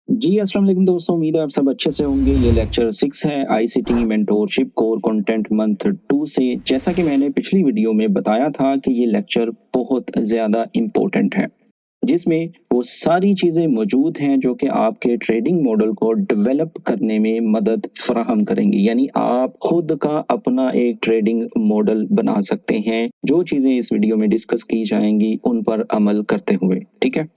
जी, अस्सलाम वालेकुम दोस्तों, उम्मीद है आप सब अच्छे से होंगे। ये लेक्चर 6 है ICT mentorship core content month 2 से। जैसा कि मैंने पिछली वीडियो में बताया था कि ये लेक्चर बहुत ज़्यादा इम्पोर्टेंट है, जिसमें वो सारी चीज़ें मौजूद हैं जो कि आपके ट्रेडिंग मॉडल को डेवलप करने में मदद फ़राहम करेंगी। यानी आप खुद का अपना एक ट्रेडिंग मॉडल बना सकते हैं। जो चीज़ें इस वीडियो में डिस्कस की जाएँगी, उन पर अमल करते हुए, ठीक है?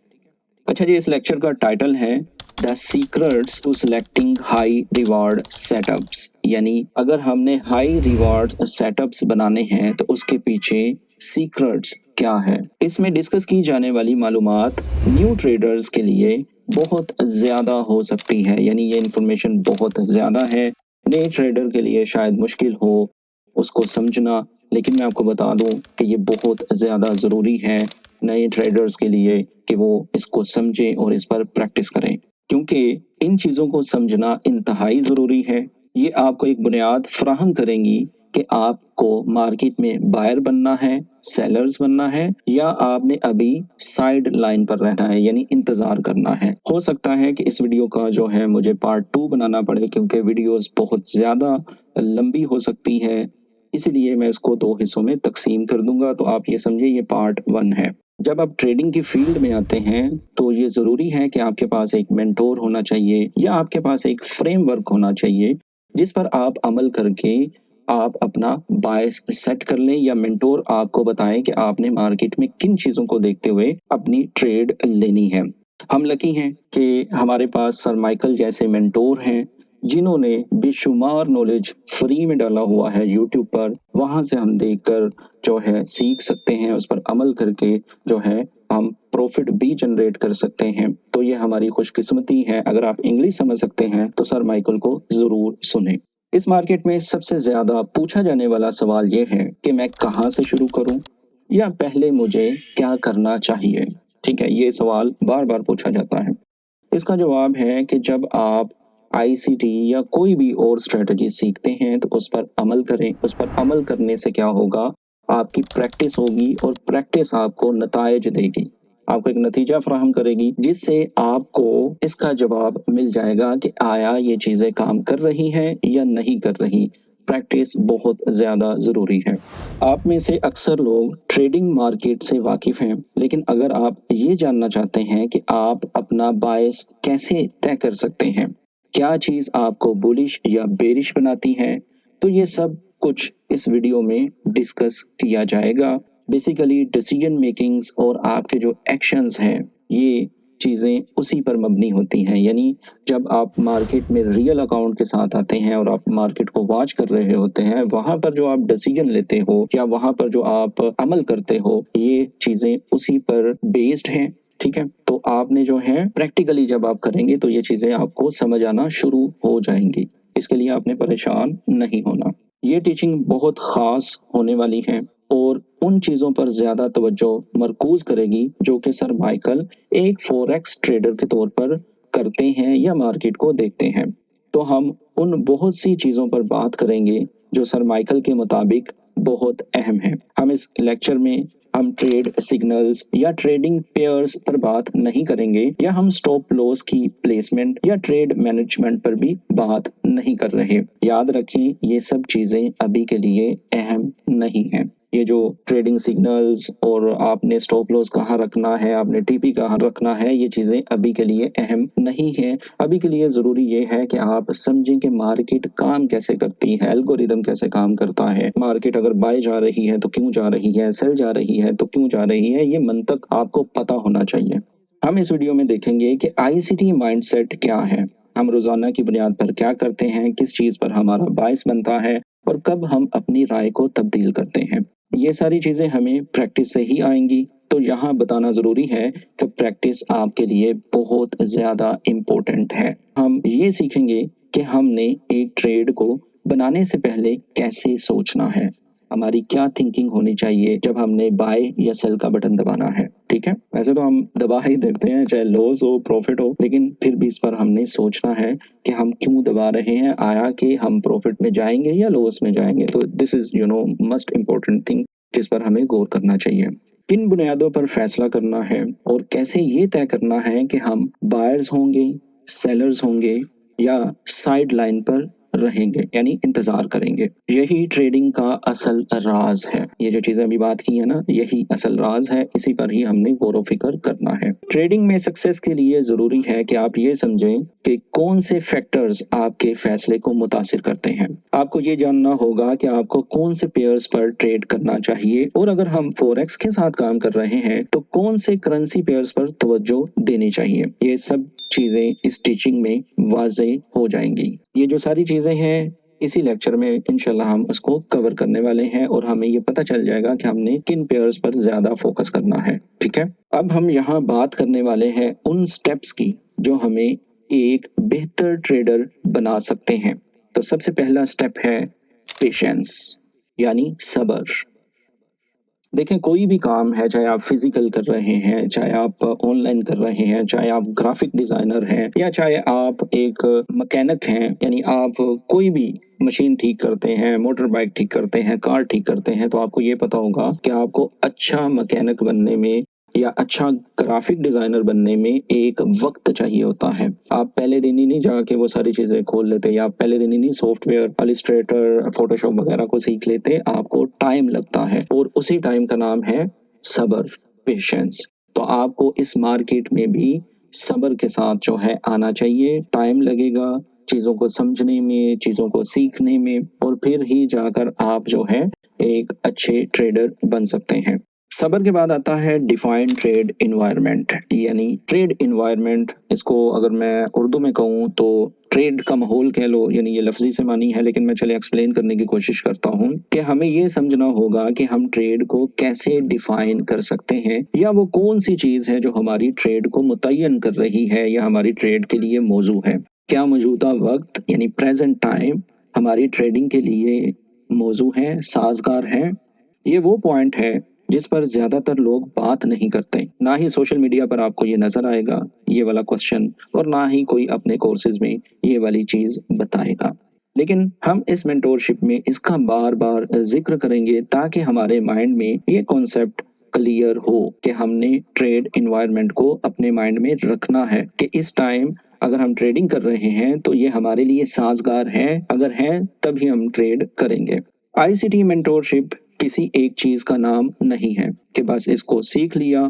अच्छा जी, इस लेक्चर का टाइटल है the secrets to selecting high reward setups. यानी अगर हमने हाई रिवार्ड सेटअप्स बनाने हैं तो उसके पीछे सीक्रेट्स क्या है। इसमें डिस्कस की जाने वाली मालूमात न्यू ट्रेडर्स के लिए बहुत ज़्यादा हो सकती है। यानी ये इन्फॉर्मेशन बहुत ज़्यादा है, नए ट्रेडर के लिए शायद मुश्किल हो उसको समझना, लेकिन मैं आपको बता दूं कि ये बहुत ज़्यादा ज़रूरी है नए ट्रेडर्स के लिए कि वो इसको समझें और इस पर प्रैक्टिस करें, क्योंकि इन चीज़ों को समझना इंतहाई ज़रूरी है। ये आपको एक बुनियाद फ्राहम करेंगी कि आपको मार्केट में बायर बनना है, सेलर्स बनना है, या आपने अभी साइड लाइन पर रहना है, यानी इंतज़ार करना है। हो सकता है कि इस वीडियो का जो है मुझे पार्ट 2 बनाना पड़े, क्योंकि वीडियोस बहुत ज़्यादा लंबी हो सकती है, इसीलिए मैं इसको 2 हिस्सों में तकसीम कर दूंगा। तो आप ये समझिए ये पार्ट 1 है। जब आप ट्रेडिंग की फील्ड में आते हैं तो ये ज़रूरी है कि आपके पास एक मेंटोर होना चाहिए या आपके पास एक फ्रेमवर्क होना चाहिए जिस पर आप अमल करके आप अपना बायस सेट कर लें, या मेंटोर आपको बताएं कि आपने मार्केट में किन चीज़ों को देखते हुए अपनी ट्रेड लेनी है। हम लकी हैं कि हमारे पास सर माइकल जैसे मेंटोर हैं जिन्होंने बेशुमार नॉलेज फ्री में डाला हुआ है यूट्यूब पर। वहां से हम देखकर जो है सीख सकते हैं, उस पर अमल करके जो है हम प्रॉफिट भी जनरेट कर सकते हैं। तो ये हमारी खुशकिस्मती है। अगर आप इंग्लिश समझ सकते हैं तो सर माइकल को जरूर सुने। इस मार्केट में सबसे ज्यादा पूछा जाने वाला सवाल ये है कि मैं कहाँ से शुरू करूं, या पहले मुझे क्या करना चाहिए। ठीक है, ये सवाल बार बार पूछा जाता है। इसका जवाब है कि जब आप आईसीटी या कोई भी और स्ट्रेटजी सीखते हैं तो उस पर अमल करें। उस पर अमल करने से क्या होगा, आपकी प्रैक्टिस होगी और प्रैक्टिस आपको नतायज देगी, आपको एक नतीजा फराहम करेगी, जिससे आपको इसका जवाब मिल जाएगा कि आया ये चीज़ें काम कर रही हैं या नहीं कर रही। प्रैक्टिस बहुत ज़्यादा ज़रूरी है। आप में से अक्सर लोग ट्रेडिंग मार्केट से वाकिफ हैं, लेकिन अगर आप ये जानना चाहते हैं कि आप अपना बायस कैसे तय कर सकते हैं, क्या चीज़ आपको बुलिश या बेरिश बनाती है, तो ये सब कुछ इस वीडियो में डिस्कस किया जाएगा। बेसिकली डिसीजन मेकिंग्स और आपके जो एक्शंस हैं, ये चीज़ें उसी पर मबनी होती हैं। यानी जब आप मार्केट में रियल अकाउंट के साथ आते हैं और आप मार्केट को वॉच कर रहे होते हैं, वहां पर जो आप डिसीजन लेते हो या वहां पर जो आप अमल करते हो, ये चीजें उसी पर बेस्ड हैं। ठीक है, तो आपने जो है प्रैक्टिकली जब आप करेंगे तो ये चीजें आपको समझ आना शुरू हो जाएंगी। इसके लिए आपने परेशान नहीं होना। ये टीचिंग बहुत खास होने वाली है और उन चीज़ों पर ज़्यादा तवज्जो मरकूज करेगी जो कि सर माइकल एक फॉरेक्स ट्रेडर के तौर पर करते हैं या मार्केट को देखते हैं। तो हम उन बहुत सी चीज़ों पर बात करेंगे जो सर माइकल के मुताबिक बहुत अहम है। हम इस लेक्चर में हम ट्रेड सिग्नल्स या ट्रेडिंग पेयर्स पर बात नहीं करेंगे, या हम स्टॉप लॉस की प्लेसमेंट या ट्रेड मैनेजमेंट पर भी बात नहीं कर रहे। याद रखें, ये सब चीज़ें अभी के लिए अहम नहीं है। ये जो ट्रेडिंग सिग्नल्स और आपने स्टॉप लॉस कहाँ रखना है, आपने टीपी कहाँ रखना है, ये चीज़ें अभी के लिए अहम नहीं है। अभी के लिए ज़रूरी ये है कि आप समझें कि मार्केट काम कैसे करती है, एल्गोरिदम कैसे काम करता है, मार्केट अगर बाय जा रही है तो क्यों जा रही है, सेल जा रही है तो क्यों जा रही है, ये मंतक आपको पता होना चाहिए। हम इस वीडियो में देखेंगे कि आईसीटी माइंडसेट क्या है, हम रोजाना की बुनियाद पर क्या करते हैं, किस चीज़ पर हमारा बायस बनता है और कब हम अपनी राय को तब्दील करते हैं। ये सारी चीज़ें हमें प्रैक्टिस से ही आएंगी। तो यहाँ बताना ज़रूरी है कि प्रैक्टिस आपके लिए बहुत ज़्यादा इम्पोर्टेंट है। हम ये सीखेंगे कि हमने एक ट्रेड को बनाने से पहले कैसे सोचना है, हमारी क्या थिंकिंग होनी चाहिए जब हमने बाय या सेल का बटन दबाना है। ठीक है, वैसे तो हम दबा ही देते हैं, चाहे लॉस हो प्रॉफिट हो, लेकिन फिर भी इस पर हमने सोचना है कि हम क्यों दबा रहे हैं, आया कि हम प्रॉफिट में जाएंगे या लॉस में जाएंगे। तो this is must important thing जिस पर हमें गौर करना चाहिए। किन बुनियादों पर फैसला करना है और कैसे ये तय करना है कि हम बायर्स होंगे, सेलर्स होंगे या साइड लाइन पर रहेंगे, यानी इंतजार करेंगे। यही ट्रेडिंग का असल राज है। ये जो चीजें अभी बात की है ना, यही असल राज है, इसी पर ही हमने गौर व फिक्र करना है। ट्रेडिंग में सक्सेस के लिए जरूरी है कि आप ये समझें कि कौन से फैक्टर्स आपके फैसले को मुतासिर करते हैं। आपको ये जानना होगा कि आपको कौन से पेयर्स पर ट्रेड करना चाहिए, और अगर हम फॉरेक्स के साथ काम कर रहे हैं तो कौन से करेंसी पेयर्स पर तवज्जो देनी चाहिए। ये सब चीजें इस टीचिंग में वाज़े हो जाएंगी। ये जो सारी चीजें हैं इसी लेक्चर में इंशाल्लाह हम उसको कवर करने वाले हैं, और हमें ये पता चल जाएगा कि हमने किन पेयर्स पर ज्यादा फोकस करना है। ठीक है, अब हम यहाँ बात करने वाले हैं उन स्टेप्स की जो हमें एक बेहतर ट्रेडर बना सकते हैं। तो सबसे पहला स्टेप है पेशेंस, यानी सब्र। देखें, कोई भी काम है, चाहे आप फिजिकल कर रहे हैं, चाहे आप ऑनलाइन कर रहे हैं, चाहे आप ग्राफिक डिजाइनर हैं, या चाहे आप एक मैकेनिक हैं, यानी आप कोई भी मशीन ठीक करते हैं, मोटर बाइक ठीक करते हैं, कार ठीक करते हैं, तो आपको ये पता होगा कि आपको अच्छा मैकेनिक बनने में या अच्छा ग्राफिक डिजाइनर बनने में एक वक्त चाहिए होता है। आप पहले दिन ही नहीं जाके वो सारी चीजें खोल लेते, या आप पहले दिन ही नहीं सॉफ्टवेयर इलस्ट्रेटर फोटोशॉप वगैरह को सीख लेते। आपको टाइम लगता है, और उसी टाइम का नाम है सब्र, पेशेंस। तो आपको इस मार्केट में भी सब्र के साथ जो है आना चाहिए। टाइम लगेगा चीजों को समझने में, चीजों को सीखने में, और फिर ही जाकर आप जो है एक अच्छे ट्रेडर बन सकते हैं। सब्र के बाद आता है डिफाइंड ट्रेड इन्वायरमेंट, यानी ट्रेड इन्वायरमेंट। इसको अगर मैं उर्दू में कहूँ तो ट्रेड का माहौल कह लो, यानी ये लफ्जी से मानी है, लेकिन मैं चले एक्सप्लेन करने की कोशिश करता हूँ कि हमें ये समझना होगा कि हम ट्रेड को कैसे डिफाइन कर सकते हैं, या वो कौन सी चीज है जो हमारी ट्रेड को मुतय्यन कर रही है या हमारी ट्रेड के लिए मौजू है। क्या मौजूदा वक्त यानी प्रेजेंट टाइम हमारी ट्रेडिंग के लिए मौजू है, साजगार है। ये वो पॉइंट है जिस पर ज्यादातर लोग बात नहीं करते। ना ही सोशल मीडिया पर आपको ये नजर आएगा ये वाला क्वेश्चन, और ना ही कोई अपने कोर्सेज में ये वाली चीज बताएगा। लेकिन हम इस मेंटोरशिप में इसका बार बार जिक्र करेंगे ताकि हमारे माइंड में ये कॉन्सेप्ट क्लियर हो कि हमने ट्रेड इन्वायरमेंट को अपने माइंड में रखना है कि इस टाइम अगर हम ट्रेडिंग कर रहे हैं तो ये हमारे लिए साजगार है, अगर है तभी हम ट्रेड करेंगे। आईसीटी मेंटोरशिप किसी एक चीज का नाम नहीं है कि बस इसको सीख लिया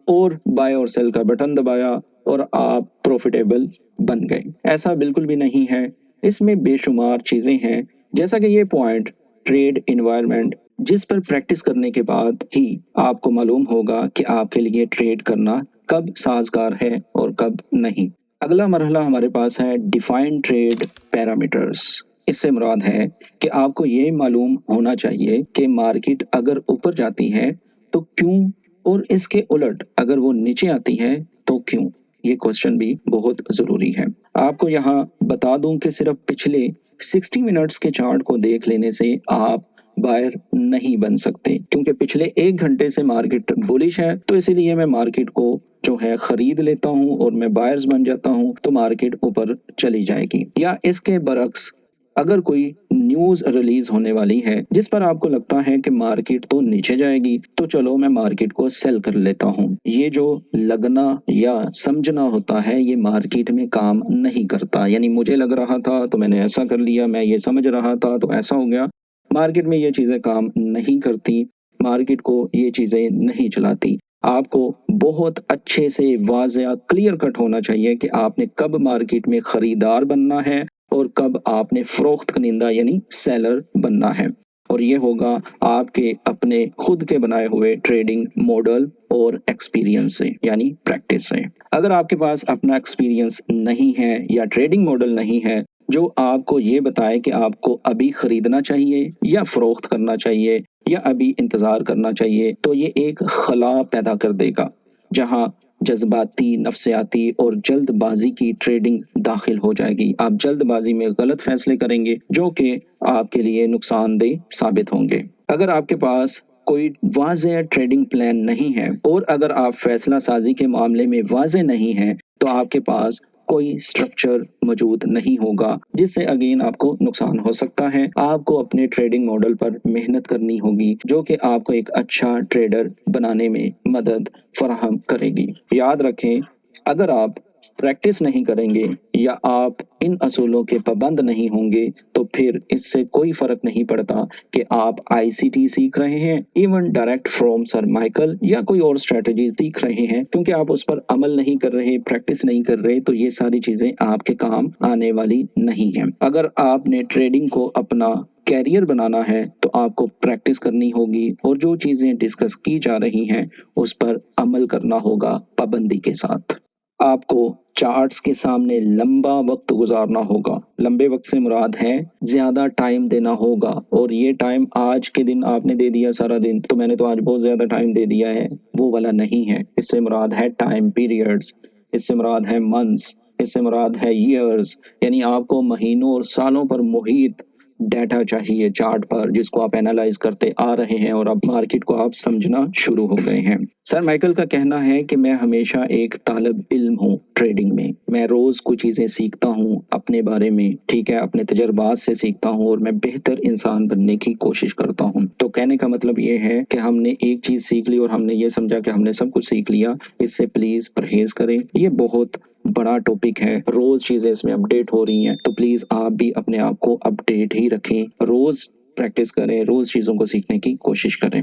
और बाय और सेल का बटन दबाया और आप प्रॉफिटेबल बन गए। ऐसा बिल्कुल भी नहीं है। इसमें बेशुमार चीजें हैं, जैसा कि ये पॉइंट ट्रेड इन्वायरमेंट, जिस पर प्रैक्टिस करने के बाद ही आपको मालूम होगा कि आपके लिए ट्रेड करना कब साजगार है और कब नहीं। अगला मरहला हमारे पास है डिफाइंड ट्रेड पैरामीटर्स। इससे मुराद है कि आपको ये मालूम होना चाहिए कि मार्केट अगर ऊपर जाती है तो क्यों, और इसके उलट अगर वो नीचे आती है तो क्यों। ये क्वेश्चन भी बहुत जरूरी है। आपको यहाँ बता दूं कि सिर्फ पिछले 60 मिनट्स के चार्ट को देख लेने से आप बायर नहीं बन सकते, क्योंकि पिछले 1 घंटे से मार्केट बुलिश है, तो इसीलिए मैं मार्केट को जो है खरीद लेता हूँ और मैं बायर्स बन जाता हूँ, तो मार्केट ऊपर चली जाएगी। या इसके बरक्स, अगर कोई न्यूज रिलीज होने वाली है जिस पर आपको लगता है कि मार्केट तो नीचे जाएगी, तो चलो मैं मार्केट को सेल कर लेता हूँ। ये जो लगना या समझना होता है ये मार्केट में काम नहीं करता। यानी मुझे लग रहा था तो मैंने ऐसा कर लिया, मैं ये समझ रहा था तो ऐसा हो गया। मार्केट में ये चीजें काम नहीं करती, मार्केट को ये चीजें नहीं चलाती। आपको बहुत अच्छे से वाज़या क्लियर कट होना चाहिए कि आपने कब मार्केट में खरीदार बनना है और कब आपने फरोख्त कनिंदा यानी सेलर बनना है। और ये होगा आपके अपने खुद के बनाए हुए ट्रेडिंग मॉडल और एक्सपीरियंस से, यानी प्रैक्टिस से। अगर आपके पास अपना एक्सपीरियंस नहीं है या ट्रेडिंग मॉडल नहीं है जो आपको ये बताए कि आपको अभी खरीदना चाहिए या फरोख्त करना चाहिए या अभी इंतजार करना चाहिए, तो ये एक खला पैदा कर देगा जहां जज्बाती, नफ्सियाती और जल्दबाजी की ट्रेडिंग दाखिल हो जाएगी। आप जल्दबाजी में गलत फैसले करेंगे जो कि आपके लिए नुकसानदेह साबित होंगे। अगर आपके पास कोई वाज़ेह ट्रेडिंग प्लान नहीं है और अगर आप फैसला साजी के मामले में वाज़ेह नहीं है, तो आपके पास कोई स्ट्रक्चर मौजूद नहीं होगा, जिससे अगेन आपको नुकसान हो सकता है। आपको अपने ट्रेडिंग मॉडल पर मेहनत करनी होगी जो कि आपको एक अच्छा ट्रेडर बनाने में मदद फराहम करेगी। याद रखें, अगर आप प्रैक्टिस नहीं करेंगे या आप इन असूलों के पाबंद नहीं होंगे तो फिर इससे कोई फर्क नहीं पड़ता कि आप आईसीटी सीख रहे हैं, even direct from sir Michael या कोई और स्ट्रेटजी सीख रहे हैं, क्योंकि आप उस पर अमल नहीं कर रहे, प्रैक्टिस नहीं कर रहे, तो ये सारी चीजें आपके काम आने वाली नहीं है। अगर आपने ट्रेडिंग को अपना कैरियर बनाना है तो आपको प्रैक्टिस करनी होगी और जो चीजें डिस्कस की जा रही हैं उस पर अमल करना होगा पाबंदी के साथ। आपको चार्ट्स के सामने लंबा वक्त गुजारना होगा। लंबे वक्त से मुराद है ज्यादा टाइम देना होगा, और ये टाइम आज के दिन आपने दे दिया सारा दिन तो मैंने तो आज बहुत ज्यादा टाइम दे दिया है, वो वाला नहीं है। इससे मुराद है टाइम पीरियड्स, इससे मुराद है मंथ्स, इससे मुराद है ईयर्स, यानी आपको महीनों और सालों पर मुहित डाटा चाहिए चार्ट पर, जिसको आप एनालाइज करते आ रहे हैं और अब मार्केट को आप समझना शुरू हो गए हैं। सर माइकल का कहना है कि मैं हमेशा एक तालिब इल्म हूँ ट्रेडिंग में, मैं रोज कुछ चीजें सीखता हूँ अपने बारे में, ठीक है, अपने तजर्बात से सीखता हूँ और मैं बेहतर इंसान बनने की कोशिश करता हूँ। तो कहने का मतलब ये है कि हमने एक चीज सीख ली और हमने ये समझा कि हमने सब कुछ सीख लिया, इससे प्लीज परहेज करें। ये बहुत बड़ा टॉपिक है, रोज चीजें इसमें अपडेट हो रही हैं, तो प्लीज आप भी अपने आप को अपडेट ही रखें, रोज प्रैक्टिस करें, रोज चीजों को सीखने की कोशिश करें।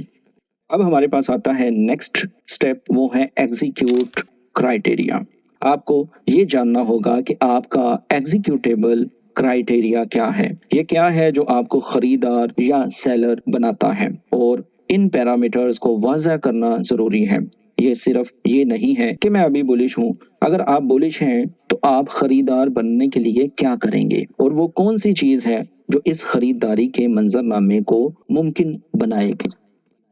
अब हमारे पास आता है नेक्स्ट स्टेप, वो है एग्जीक्यूट क्राइटेरिया। आपको ये जानना होगा कि आपका एग्जीक्यूटेबल क्राइटेरिया क्या है, ये क्या है जो आपको खरीदार या सेलर बनाता है, और इन पैरामीटर्स को वाज़ा करना जरूरी है। ये सिर्फ ये नहीं है कि मैं अभी बुलिश हूँ, अगर आप बुलिश हैं तो आप खरीदार बनने के लिए क्या करेंगे और वो कौन सी चीज है जो इस खरीदारी के मंजरनामे को मुमकिन बनाएगी।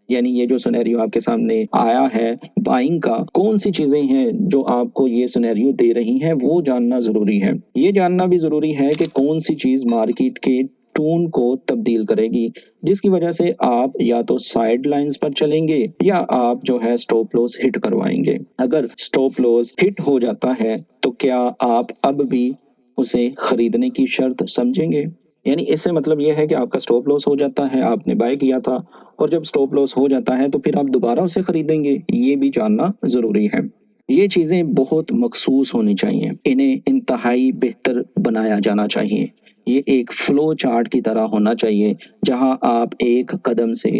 यानी ये जो सिनेरियो आपके सामने आया है बाइंग का, कौन सी चीजें हैं जो आपको ये सिनेरियो दे रही हैं, वो जानना जरूरी है। ये जानना भी जरूरी है कि कौन सी चीज मार्केट के टून को तब्दील करेगी, जिसकी वजह से आप या तो साइड लाइंस पर चलेंगे या आप जो है स्टॉप लॉस हिट करवाएंगे। अगर स्टॉप लॉस हिट हो जाता है तो क्या आप अब भी उसे खरीदने की शर्त समझेंगे। यानी इससे मतलब यह है कि आपका स्टॉप लॉस हो जाता है, आपने बाय किया था, और जब स्टॉप लॉस हो जाता है तो फिर आप दोबारा उसे खरीदेंगे, ये भी जानना जरूरी है। ये चीजें बहुत मखसूस होनी चाहिए, इन्हें इंतहाई बेहतर बनाया जाना चाहिए। ये एक फ्लो चार्ट की तरह होना चाहिए जहां आप एक कदम से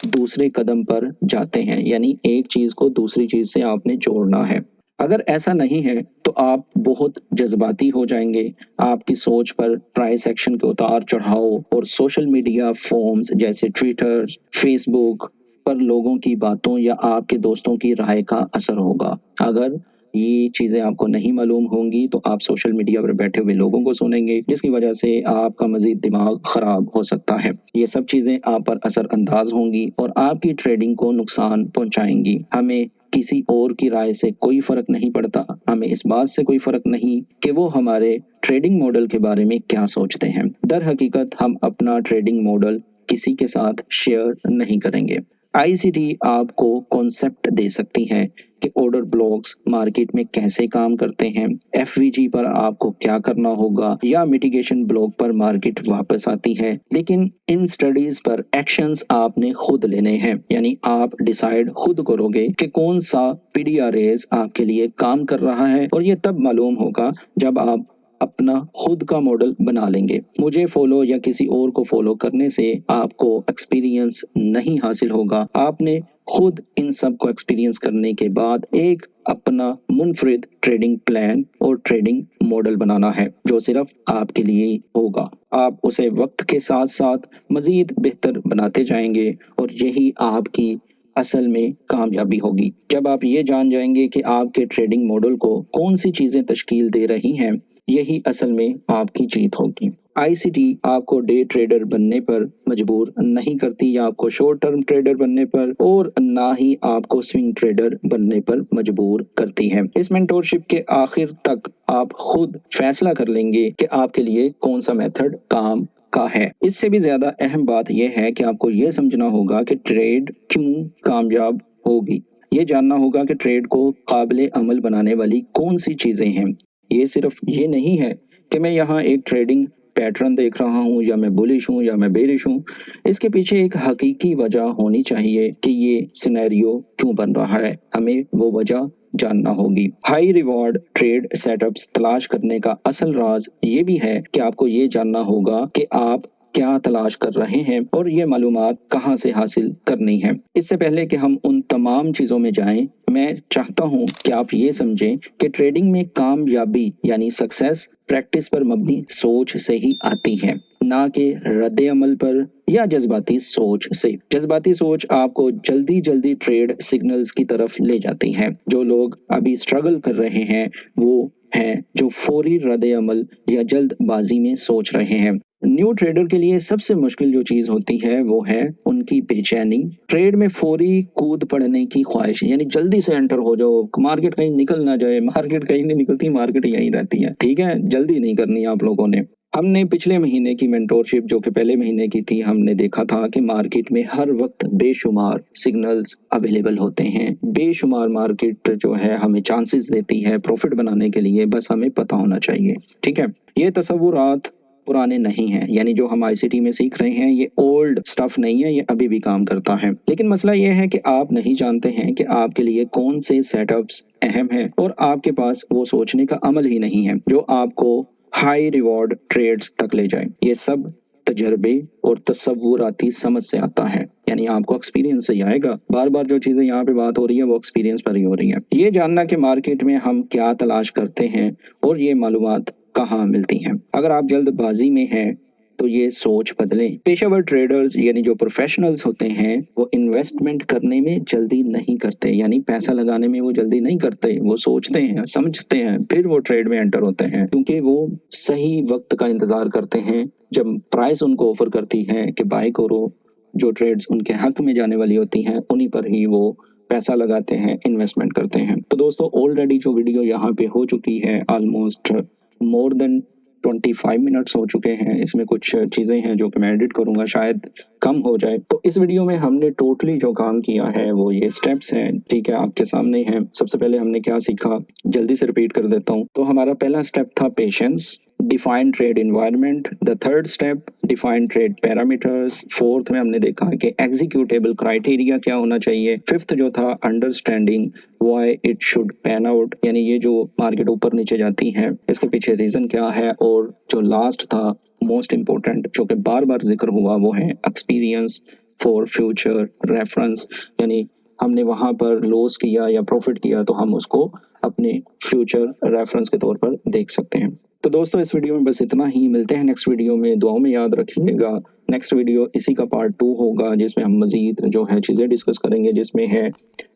दूसरे कदम पर जाते हैं, यानी एक चीज को दूसरी चीज से आपने जोड़ना है। अगर ऐसा नहीं है तो आप बहुत जज्बाती हो जाएंगे, आपकी सोच पर प्राइस एक्शन के उतार चढ़ाव और सोशल मीडिया फॉर्म्स जैसे ट्विटर, फेसबुक पर लोगों की बातों या आपके दोस्तों की राय का असर होगा। अगर ये चीजें आपको नहीं मालूम होंगी तो आप सोशल मीडिया पर बैठे हुए लोगों को सुनेंगे, जिसकी वजह से आपका मजीद दिमाग खराब हो सकता है। ये सब चीजें आप पर असर अंदाज होंगी और आपकी ट्रेडिंग को नुकसान पहुंचाएंगी। हमें किसी और की राय से कोई फर्क नहीं पड़ता, हमें इस बात से कोई फर्क नहीं कि वो हमारे ट्रेडिंग मॉडल के बारे में क्या सोचते हैं। दर हकीकत हम अपना ट्रेडिंग मॉडल किसी के साथ शेयर नहीं करेंगे। आईसीटी आपको कॉन्सेप्ट दे सकती है कि ऑर्डर ब्लॉक्स मार्केट में कैसे काम करते हैं, एफवीजी पर आपको क्या करना होगा, या मिटिगेशन ब्लॉक पर मार्केट वापस आती है। लेकिन इन स्टडीज पर एक्शंस आपने खुद लेने हैं, यानी आप डिसाइड खुद करोगे कि कौन सा पीडीआरएस आपके लिए काम कर रहा है, और ये तब मालूम होगा जब आप अपना खुद का मॉडल बना लेंगे। मुझे फॉलो या किसी और को फॉलो करने से आपको एक्सपीरियंस नहीं हासिल होगा, आपने खुद इन सब को एक्सपीरियंस करने के बाद एक अपना मुनफरिद ट्रेडिंग प्लान और ट्रेडिंग मॉडल बनाना है जो सिर्फ आपके लिए होगा। आप उसे वक्त के साथ साथ मजीद बेहतर बनाते जाएंगे और यही आपकी असल में कामयाबी होगी। जब आप ये जान जाएंगे कि आपके ट्रेडिंग मॉडल को कौन सी चीजें तश्कील दे रही हैं, यही असल में आपकी जीत होगी। आईसीटी आपको डे ट्रेडर बनने पर मजबूर नहीं करती या आपको शॉर्ट टर्म ट्रेडर बनने पर, और ना ही आपको स्विंग ट्रेडर बनने पर मजबूर करती है। इस मेंटोरशिप के आखिर तक आप खुद फैसला कर लेंगे कि आपके लिए कौन सा मेथड काम का है। इससे भी ज्यादा अहम बात यह है कि आपको यह समझना होगा कि ट्रेड क्यों कामयाब होगी। ये जानना होगा कि ट्रेड को काबिल अमल बनाने वाली कौन सी चीजें हैं। ये सिर्फ ये नहीं है कि मैं यहाँ एक ट्रेडिंग पैटर्न देख रहा हूँ या मैं बुलिश हूँ या मैं बेरिश हूँ, इसके पीछे एक हकीकी वजह होनी चाहिए कि ये सिनेरियो क्यों बन रहा है। हमें वो वजह जानना होगी। हाई रिवॉर्ड ट्रेड सेटअप्स तलाश करने का असल राज ये भी है कि आपको ये जानना होगा कि आप क्या तलाश कर रहे हैं और ये मालूमात कहाँ से हासिल करनी है। इससे पहले कि हम उन तमाम चीज़ों में जाएं, मैं चाहता हूं कि आप ये समझें कि ट्रेडिंग में कामयाबी यानी सक्सेस प्रैक्टिस पर मबनी सोच से ही आती है, ना कि रद्द अमल पर या जज्बाती सोच से। जज्बाती सोच आपको जल्दी जल्दी ट्रेड सिग्नल्स की तरफ ले जाती है। जो लोग अभी स्ट्रगल कर रहे हैं वो हैं जो फौरी रद्द अमल या जल्दबाजी में सोच रहे हैं। न्यू ट्रेडर के लिए सबसे मुश्किल जो चीज होती है वो है उनकी बेचैनी। ट्रेड में फौरी कूद पड़ने की ख्वाहिश, यानी जल्दी से एंटर हो जाओ, मार्केट कहीं निकल ना जाए। मार्केट कहीं नहीं निकलती, मार्केट यहीं रहती है। ठीक है, जल्दी नहीं करनी आप लोगों ने। हमने पिछले महीने की मेंटोरशिप जो कि पहले महीने की थी, हमने देखा था कि मार्केट में हर वक्त बेशुमार सिग्नल्स अवेलेबल होते हैं। बेशुमार मार्केट जो है हमें चांसेस देती है प्रॉफिट बनाने के लिए, बस हमें पता होना चाहिए। ठीक है, ये तसव्वुरात पुराने नहीं हैं, यानी जो हम आईसीटी में सीख रहे हैं ये ओल्ड स्टफ नहीं है, ये अभी भी काम करता है। लेकिन मसला ये है कि आप नहीं जानते हैं कि आपके लिए कौन से सेटअप्स अहम हैं और आपके पास वो सोचने का अमल ही नहीं है जो आपको हाई रिवॉर्ड ट्रेड्स तक ले जाए। ये सब तजर्बे और तसव्वुराती समझ से आता है, यानी आपको एक्सपीरियंस से ही आएगा। बार बार जो चीजें यहाँ पे बात हो रही है वो एक्सपीरियंस पर ही हो रही है। ये जानना कि मार्केट में हम क्या तलाश करते हैं और ये मालूमात कहाँ मिलती हैं। अगर आप जल्दबाजी में हैं तो ये सोच बदलें। पेशेवर ट्रेडर्स यानी जो प्रोफेशनल्स होते हैं वो इन्वेस्टमेंट करने में जल्दी नहीं करते, यानी पैसा लगाने में वो जल्दी नहीं करते। वो सोचते हैं, समझते हैं, फिर वो ट्रेड में एंटर होते हैं, क्योंकि वो सही वक्त का इंतजार करते हैं जब प्राइस उनको ऑफर करती है कि बाय करो। जो ट्रेड्स उनके हक में जाने वाली होती हैं उन्हीं पर ही वो पैसा लगाते हैं, इन्वेस्टमेंट करते हैं। तो दोस्तों, ऑलरेडी जो वीडियो यहाँ पे हो चुकी है, ऑलमोस्ट मोर देन 25 मिनट्स हो चुके हैं। इसमें कुछ चीज़ें हैं जो कि मैं एडिट करूंगा, शायद कम हो जाए। तो इस वीडियो में हमने टोटली जो काम किया है वो ये स्टेप्स हैं। ठीक है, आपके सामने हैं। सबसे पहले हमने क्या सीखा, जल्दी से रिपीट कर देता हूँ। तो हमारा पहला स्टेप था patience, define trade environment. The third step define trade parameters. Fourth में हमने देखा कि एग्जीक्यूटेबल क्राइटेरिया क्या होना चाहिए। फिफ्थ जो था understanding why it should pan out, यानी ये जो मार्केट ऊपर नीचे जाती है इसके पीछे रीजन क्या है। और जो लास्ट था मोस्ट इम्पोर्टेंट जो कि बार बार जिक्र हुआ वो है एक्सपीरियंस फॉर फ्यूचर रेफरेंस, यानी हमने वहां पर लॉस किया या प्रॉफिट किया तो हम उसको अपने फ्यूचर रेफरेंस के तौर पर देख सकते हैं। तो दोस्तों, इस वीडियो में बस इतना ही। मिलते हैं नेक्स्ट वीडियो में, दुआओं में याद रखिएगा। नेक्स्ट वीडियो इसी का पार्ट 2 होगा जिसमें हम मजीद जो है चीज़ें डिस्कस करेंगे, जिसमें है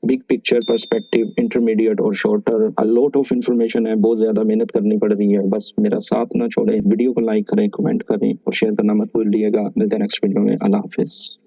बिग पिक्चर, पर्सपेक्टिव, इंटरमीडिएट और shorter. A lot of information है, बहुत ज़्यादा मेहनत करनी पड़ रही है। बस मेरा साथ ना छोड़ें, वीडियो को लाइक करें, कमेंट करें और शेयर करना मत भूलिएगा। मिलते हैं नेक्स्ट वीडियो में। अल्लाह हाफिज़।